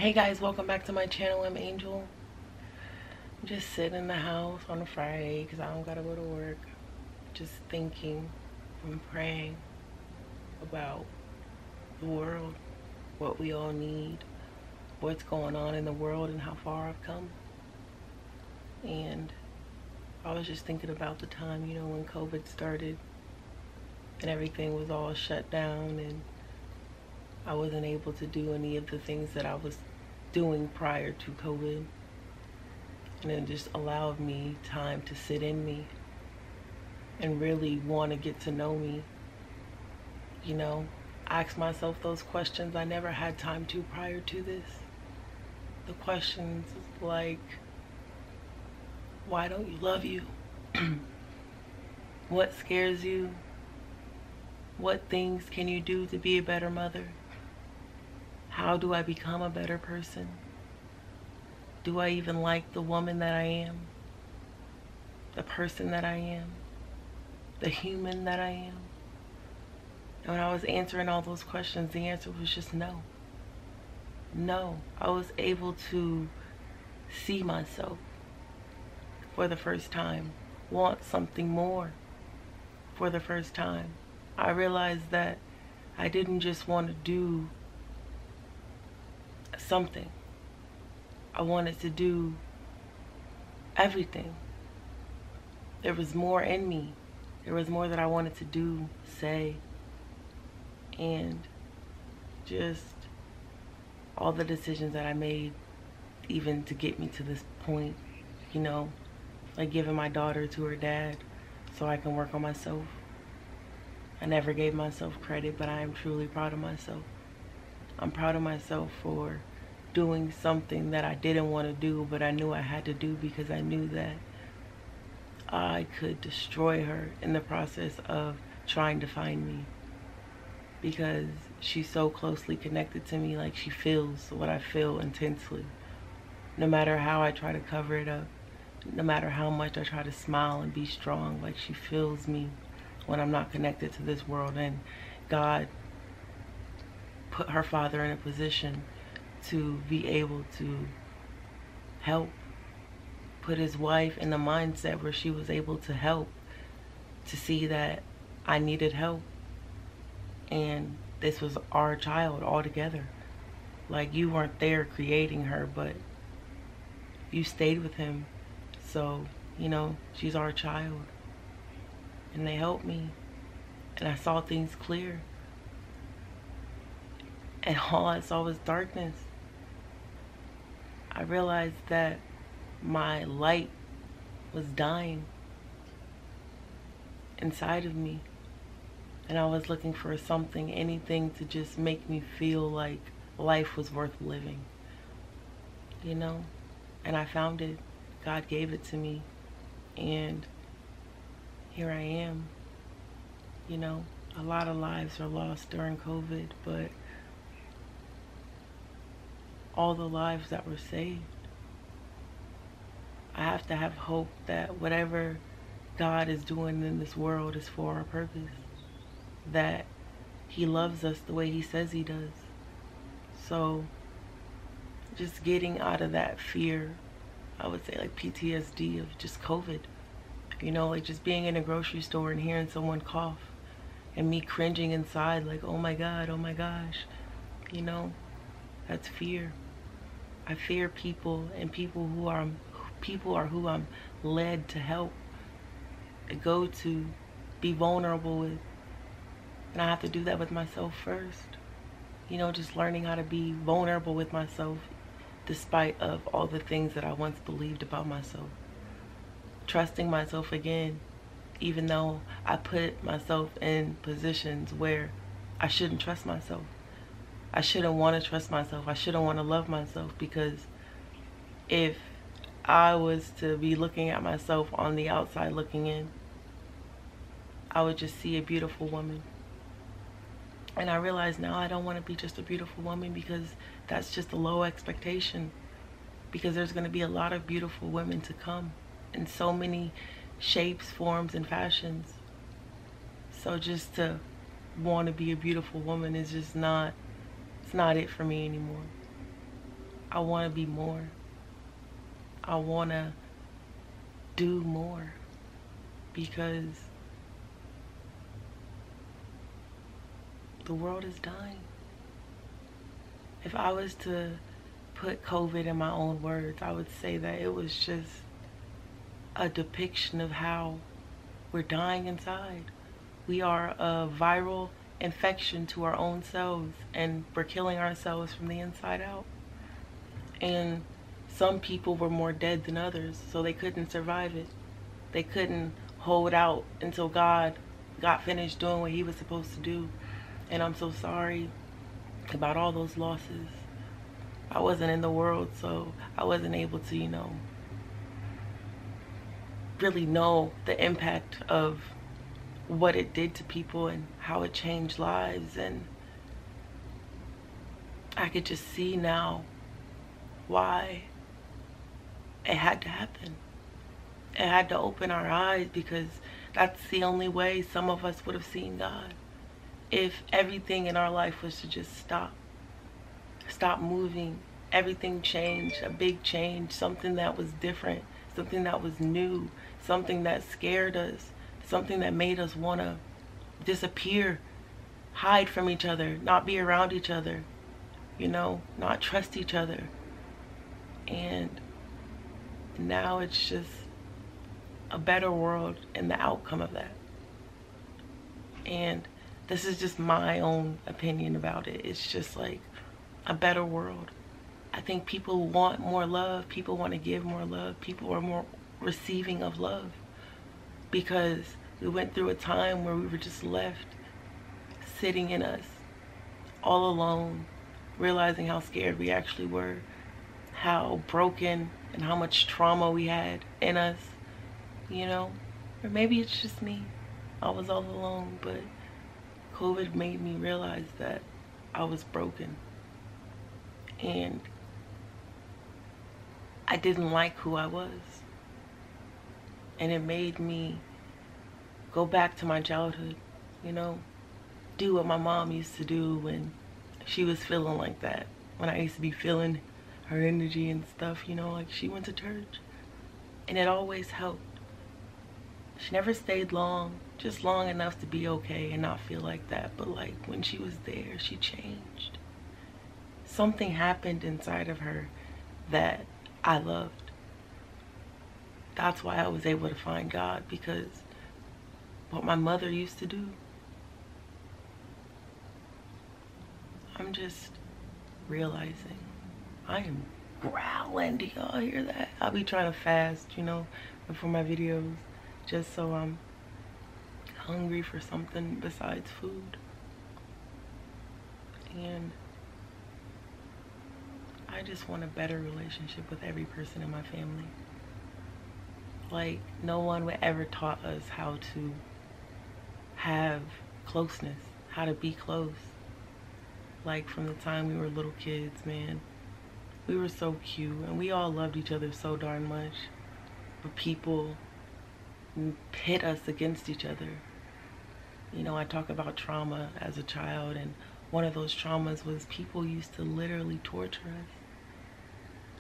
Hey guys, welcome back to my channel. I'm Angel. I'm just sitting in the house on a Friday because I don't gotta go to work. Just thinking and praying about the world, what we all need, what's going on in the world, and how far I've come. And I was just thinking about the time, when COVID started and everything was all shut down and I wasn't able to do any of the things that I was doing prior to COVID. And it just allowed me time to sit in me and really want to get to know me. Ask myself those questions I never had time to prior to this. The questions like, why don't you love you? What scares you? What things can you do to be a better mother? How do I become a better person? Do I even like the woman that I am? The person that I am? The human that I am? And when I was answering all those questions, the answer was just no. No. I was able to see myself for the first time, want something more for the first time. I realized that I didn't just want to do something. I wanted to do everything. There was more in me. There was more that I wanted to do, say, and just all the decisions that I made even to get me to this point, like giving my daughter to her dad so I can work on myself. I never gave myself credit, but I am truly proud of myself. I'm proud of myself for doing something that I didn't want to do, but I knew I had to do because I knew that I could destroy her in the process of trying to find me, because she's so closely connected to me. Like, she feels what I feel intensely. No matter how I try to cover it up, no matter how much I try to smile and be strong, like, she feels me when I'm not connected to this world. And God put her father in a position to be able to help, put his wife in the mindset where she was able to help, to see that I needed help. And this was our child all together. Like, you weren't there creating her, but you stayed with him. So, she's our child. And they helped me. And I saw things clear. And all I saw was darkness. I realized that my light was dying inside of me. And I was looking for something, anything to just make me feel like life was worth living. And I found it. God gave it to me. And here I am. A lot of lives are lost during COVID, but all the lives that were saved. I have to have hope that whatever God is doing in this world is for our purpose. That He loves us the way He says He does. So just getting out of that fear, I would say, like PTSD of just COVID. Like just being in a grocery store and hearing someone cough and me cringing inside like, oh my God, oh my gosh. That's fear. I fear people, and people are who I'm led to help, to go to, be vulnerable with. And I have to do that with myself first. Just learning how to be vulnerable with myself despite of all the things that I once believed about myself. Trusting myself again, even though I put myself in positions where I shouldn't trust myself. I shouldn't want to trust myself. I shouldn't want to love myself, because if I was to be looking at myself on the outside looking in, I would just see a beautiful woman. And I realize now I don't want to be just a beautiful woman, because that's just a low expectation. Because there's going to be a lot of beautiful women to come in so many shapes, forms, and fashions. So just to want to be a beautiful woman is just not, it's not it for me anymore. I want to be more. I want to do more, because the world is dying. If I was to put COVID in my own words, I would say that it was just a depiction of how we're dying inside. We are a viral infection to our own selves, and we're killing ourselves from the inside out. And some people were more dead than others, so they couldn't survive it. They couldn't hold out until God got finished doing what he was supposed to do. And I'm so sorry about all those losses. I wasn't in the world, so I wasn't able to, really know the impact of what it did to people and how it changed lives. And I could just see now why it had to happen. It had to open our eyes, because that's the only way some of us would have seen God. If everything in our life was to just stop moving, everything changed, a big change, something that was different, something that was new, something that scared us, something that made us want to disappear, hide from each other, not be around each other, not trust each other. And now it's just a better world and the outcome of that. And this is just my own opinion about it. It's just like a better world. I think people want more love. People want to give more love. People are more receiving of love, because we went through a time where we were just left sitting in us all alone, realizing how scared we actually were, how broken and how much trauma we had in us, or maybe it's just me. I was all alone, but COVID made me realize that I was broken, and I didn't like who I was. And it made me go back to my childhood, do what my mom used to do when she was feeling like that. When I used to be feeling her energy and stuff, like she went to church. And it always helped. She never stayed long, just long enough to be okay and not feel like that. But like when she was there, she changed. Something happened inside of her that I loved. That's why I was able to find God, because what my mother used to do, I'm just realizing I am growling. Do y'all hear that? I'll be trying to fast, before my videos, just so I'm hungry for something besides food. And I just want a better relationship with every person in my family. Like, no one would ever taught us how to have closeness, how to be close. Like, from the time we were little kids, man, we were so cute and we all loved each other so darn much. But people pit us against each other. I talk about trauma as a child, and one of those traumas was people used to literally torture us.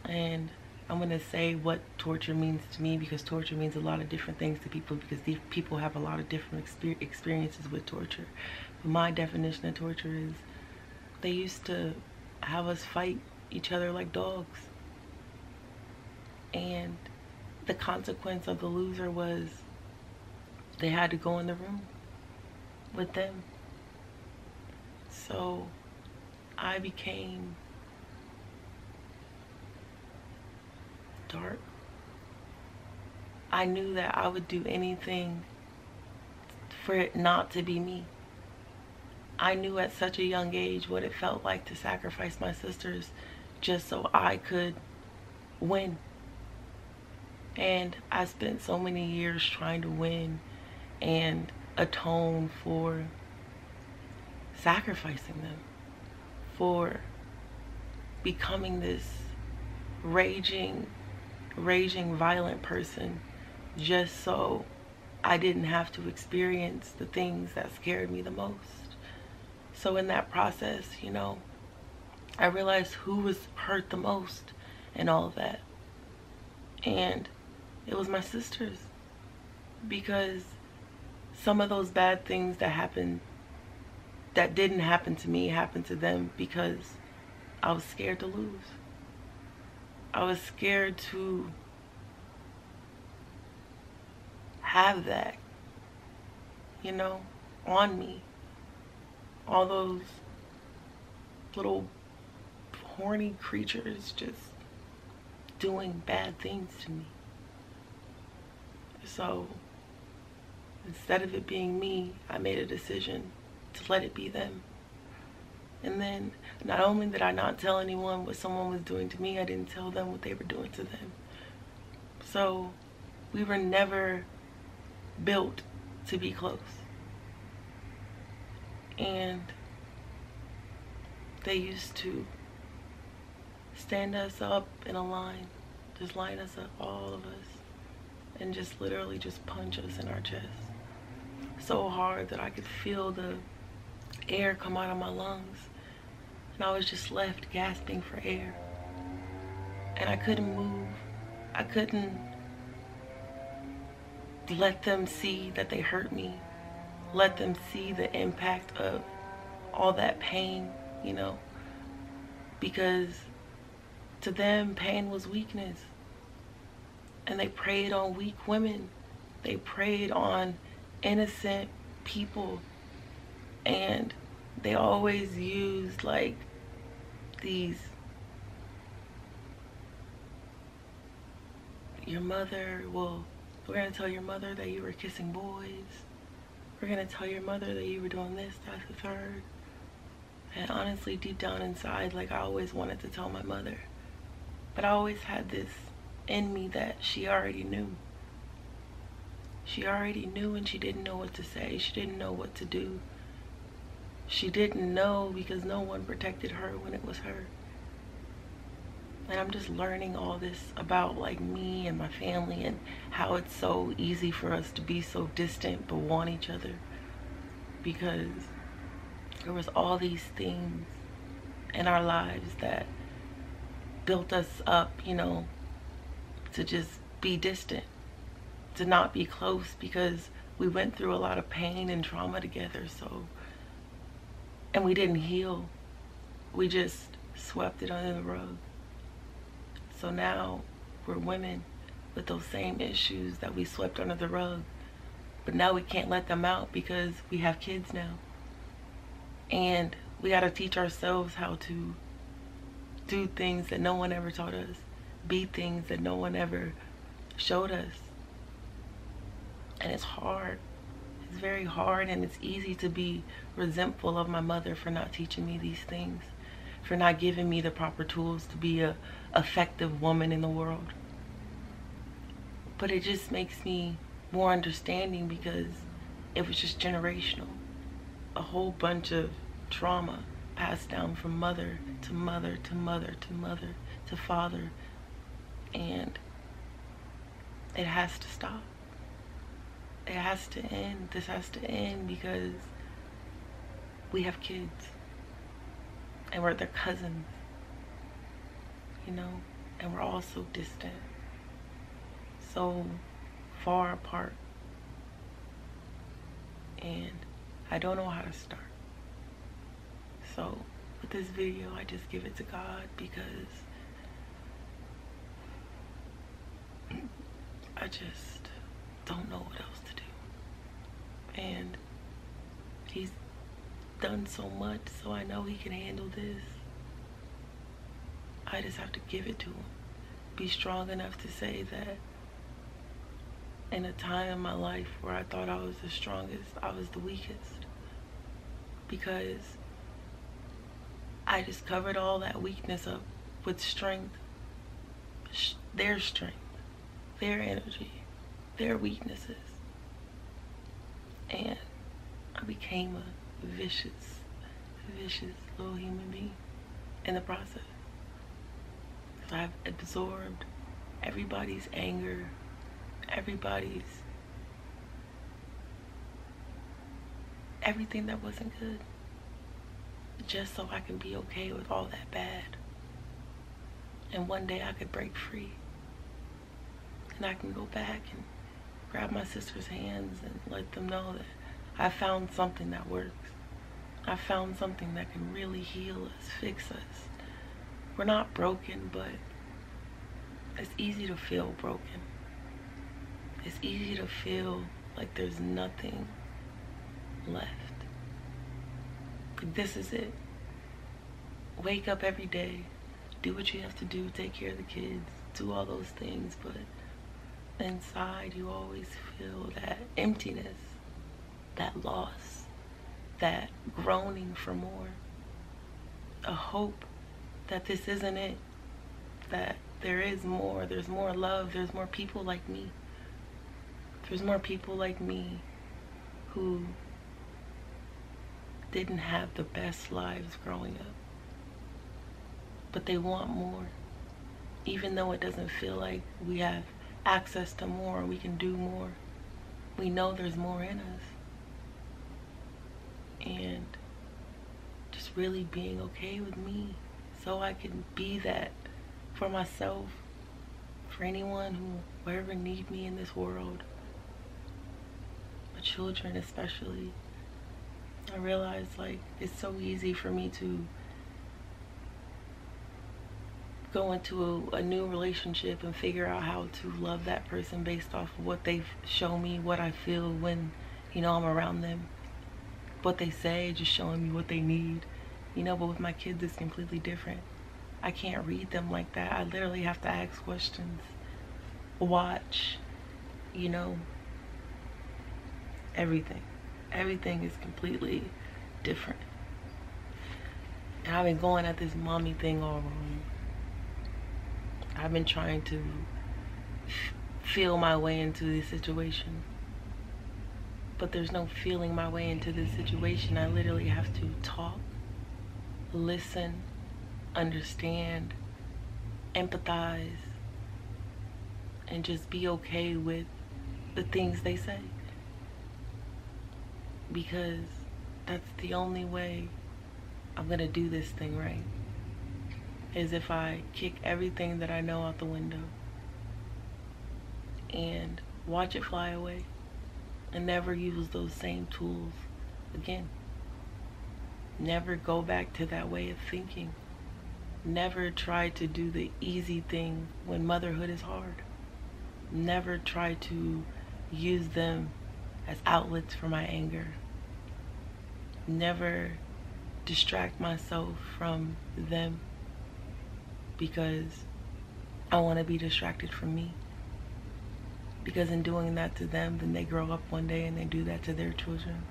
And I'm going to say what torture means to me, because torture means a lot of different things to people, because these people have a lot of different experiences with torture. But my definition of torture is they used to have us fight each other like dogs. And the consequence of the loser was they had to go in the room with them. So I became dark. I knew that I would do anything for it not to be me. I knew at such a young age what it felt like to sacrifice my sisters just so I could win. And I spent so many years trying to win and atone for sacrificing them, for becoming this raging violent person, just so I didn't have to experience the things that scared me the most. So in that process, I realized who was hurt the most in all of that. And it was my sisters. Because some of those bad things that happened, that didn't happen to me, happened to them because I was scared to lose. I was scared to have that, you know, on me. All those little horny creatures just doing bad things to me. So instead of it being me, I made a decision to let it be them. And then not only did I not tell anyone what someone was doing to me, I didn't tell them what they were doing to them. So we were never built to be close. And they used to stand us up in a line, just line us up, all of us, and just literally just punch us in our chest so hard that I could feel the air come out of my lungs, and I was just left gasping for air, and I couldn't move. I couldn't let them see that they hurt me, let them see the impact of all that pain, you know, because to them pain was weakness, and they preyed on weak women. They preyed on innocent people, and they always used like these, your mother, well, we're gonna tell your mother that you were kissing boys, we're gonna tell your mother that you were doing this, that, the third. And honestly, deep down inside, like, I always wanted to tell my mother, but I always had this in me that she already knew. She already knew, and she didn't know what to say. She didn't know what to do. She didn't know because no one protected her when it was her. And I'm just learning all this about like me and my family, and how it's so easy for us to be so distant but want each other, because there was all these things in our lives that built us up, you know, to just be distant, to not be close, because we went through a lot of pain and trauma together. So, and we didn't heal, we just swept it under the rug. So now we're women with those same issues that we swept under the rug, but now we can't let them out because we have kids now, and we got to teach ourselves how to do things that no one ever taught us, be things that no one ever showed us. And it's hard. It's very hard, and it's easy to be resentful of my mother for not teaching me these things, for not giving me the proper tools to be a effective woman in the world. But it just makes me more understanding, because it was just generational. A whole bunch of trauma passed down from mother to mother to mother to mother to father, and it has to stop. It has to end. This has to end, because we have kids, and we're their cousins, you know, and we're all so distant, so far apart, and I don't know how to start. So with this video, I just give it to God, because I just don't know what else to do. And He's done so much, so I know He can handle this. I just have to give it to Him. Be strong enough to say that in a time in my life where I thought I was the strongest, I was the weakest. Because I just covered all that weakness up with strength. Their strength, their energy, their weaknesses. And I became a vicious little human being in the process. So I've absorbed everybody's anger, everything that wasn't good. just so I can be okay with all that bad. And one day I could break free. And I can go back and grab my sister's hands and let them know that I found something that works. I found something that can really heal us, fix us. We're not broken, but it's easy to feel broken. It's easy to feel like there's nothing left. This is it. Wake up every day, do what you have to do, take care of the kids, do all those things, but inside you always feel that emptiness, that loss, that groaning for more, a hope that this isn't it, that there is more, there's more love, there's more people like me. There's more people like me who didn't have the best lives growing up, but they want more. Even though it doesn't feel like we have access to more, we can do more, we know there's more in us. And just really being okay with me so I can be that for myself, for anyone who will ever need me in this world, my children especially. I realize like it's so easy for me to go into a new relationship and figure out how to love that person based off of what they've shown me, what I feel when, I'm around them, what they say, just showing me what they need, but with my kids it's completely different. I can't read them like that. I literally have to ask questions, watch, everything is completely different. And I've been going at this mommy thing all wrong. I've been trying to feel my way into this situation, but there's no feeling my way into this situation. I literally have to talk, listen, understand, empathize, and just be okay with the things they say, because that's the only way I'm gonna do this thing right, is if I kick everything that I know out the window and watch it fly away and never use those same tools again. Never go back to that way of thinking. Never try to do the easy thing when motherhood is hard. Never try to use them as outlets for my anger. Never distract myself from them because I want to be distracted from me. Because in doing that to them, then they grow up one day and they do that to their children.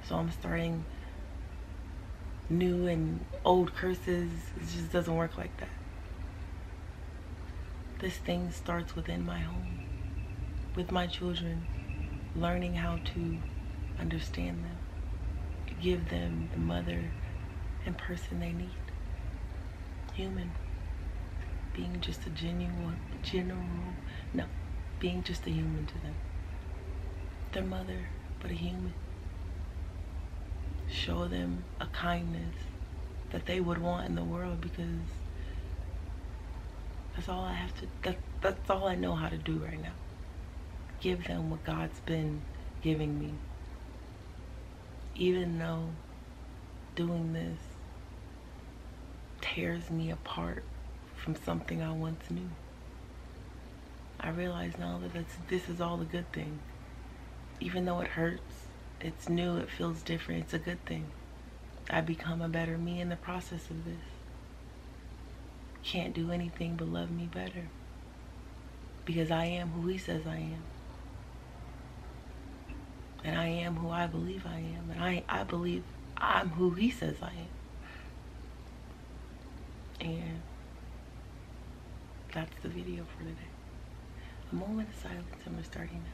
So I'm starting new and old curses. It just doesn't work like that. This thing starts within my home, with my children, learning how to understand them, give them the mother and person they need. Human. Being just a being just a human to them. Their mother, but a human. Show them a kindness that they would want in the world, because that's all I have to, that's all I know how to do right now. Give them what God's been giving me. Even though doing this tears me apart from something I once knew. I realize now that this is all a good thing. Even though it hurts, it's new, it feels different, it's a good thing. I become a better me in the process of this. Can't do anything but love me better, because I am who he says I am. And I am who I believe I am. And I believe I'm who he says I am. And that's the video for today. A moment of silence, and we're starting now.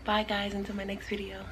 Bye guys, until my next video.